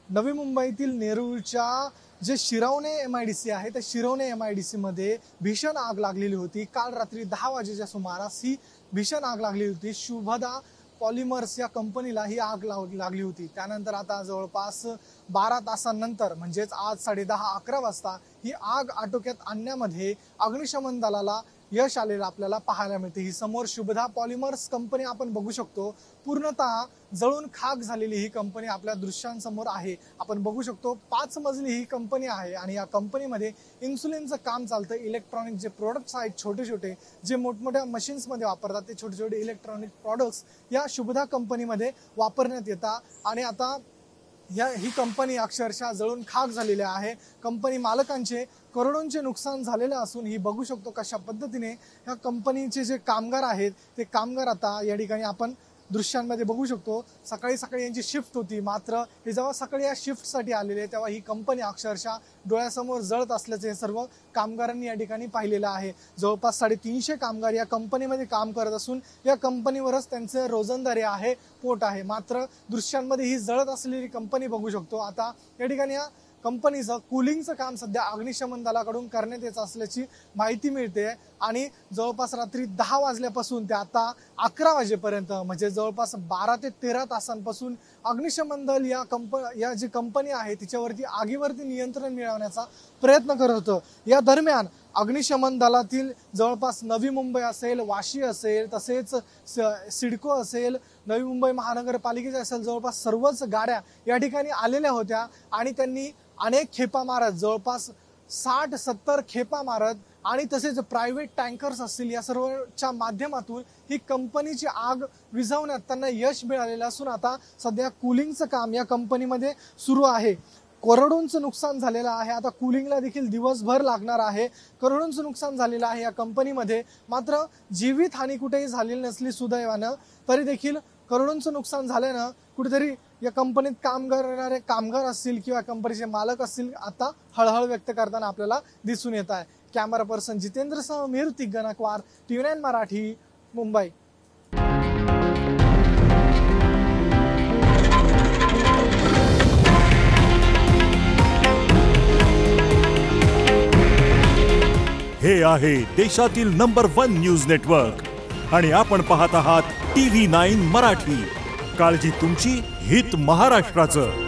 नवी मुंबईतील नेरूळच्या जे शिरवणे MIDC आहे त्या शिरवणे MIDC मध्ये भीषण आग लागलेली होती। काल रात्री 10 वाजेच्या सुमारास ही भीषण आग लागली होती। शुभदा पॉलिमर्स या कंपनीला ही आग लागली होती। त्यानंतर आता जवळपास 12 तासांनंतर म्हणजेच आज 10:30-11 वाजता ही आग आटोक्यात आणण्यामध्ये अग्निशमन दलाला यश आलेलं आपल्याला पाहायला मिळते। ही समोर शुभदा पॉलिमर्स कंपनी आपण बघू शकतो, पूर्णतः जळून खाक झालेली ही कंपनी आपल्या दृश्यांसमोर आहे। आपण बघू शकतो 5 मजली ही कंपनी आहे आणि या कंपनीमध्ये इन्सुलिनचं काम चालतं। इलेक्ट्रॉनिक जे प्रोडक्ट्स आहेत छोटे छोटे जे मोठमोठ्या मशीन्स मध्ये वापरतात ते छोटे छोटे इलेक्ट्रॉनिक प्रोडक्ट्स या शुभदा कंपनीमध्ये वापरण्यात येतात आणि आता ही कंपनी अक्षरशः जळून खाक झालेली आहे। कंपनी मालकांचे करोडोंचे नुकसान झालेले असून ही बघू शकतो कशा पद्धतीने या कंपनीचे जे कामगार आहेत ते कामगार आता या ठिकाणी आपण दृश्यांमध्ये बघू शकतो। सकाळी यांची शिफ्ट होती, मात्र हे जेव्हा सकाळी या शिफ्टसाठी आलेले तेव्हा ही कंपनी अक्षरशः डोळ्यासमोर जळत असल्याचे सर्व कामगारांनी या ठिकाणी पाहिलेलं आहे। जवळपास 350 कामगार या कंपनीमध्ये काम करत असून या कंपनीवरच त्यांचे रोजंदारी आहे, पोट आहे। मात्र दृश्यांमध्ये ही जळत असलेली कंपनी बघू शकतो। आता या ठिकाणी या कंपनीचं कूलिंगचं काम सध्या अग्निशमन दलाकडून करण्यात येत असल्याची माहिती मिळते आणि जवळपास रात्री 10 वाजल्यापासून ते आता 11 वाजेपर्यंत म्हणजे जवळपास 12 ते 13 तासांपासून अग्निशमन दल या जी कंपनी आहे तिच्यावरती आगीवरती नियंत्रण मिळवण्याचा प्रयत्न करत होतं। या दरम्यान अग्निशमन दलातील जवळपास नवी मुंबई असेल, वाशी असेल, तसेच सिडको असेल, नवी मुंबई महानगरपालिकेच्या असेल, जवळपास सर्वच गाड्या या ठिकाणी आलेल्या होत्या आणि त्यांनी अनेक खेपा मारत जवळपास 60-70 खेपा मारत आणि तसेच प्रायव्हेट टँकर्स असतील या सर्वच्या माध्यमातून ही कंपनीची आग विझवण्यात त्यांना यश मिळालेलं असून आता सध्या कूलिंगचं काम या कंपनीमध्ये सुरू आहे। करोडोंचं नुकसान झालेलं आहे। आता कूलिंगला देखील दिवसभर लागणार आहे। करोडोंचं नुकसान झालेलं आहे या कंपनीमध्ये, मात्र जीवितहानी कुठेही झालेली नसली सुदैवानं, तरी देखील करोडोंचं नुकसान झाल्यानं कुठेतरी या कंपनीत काम करणारे कामगार असतील किंवा कंपनीचे मालक असतील आता हळहळ व्यक्त करताना आपल्याला दिसून येत आहे। कॅमेरा पर्सन जितेंद्रसह मेहर तिग्गनकवार, TV9 मराठी, मुंबई। हे आहे देशातील नंबर 1 न्यूज नेटवर्क आणि आपण पाहत आहात TV9 मराठी। काळजी तुमची, हित महाराष्ट्राचं।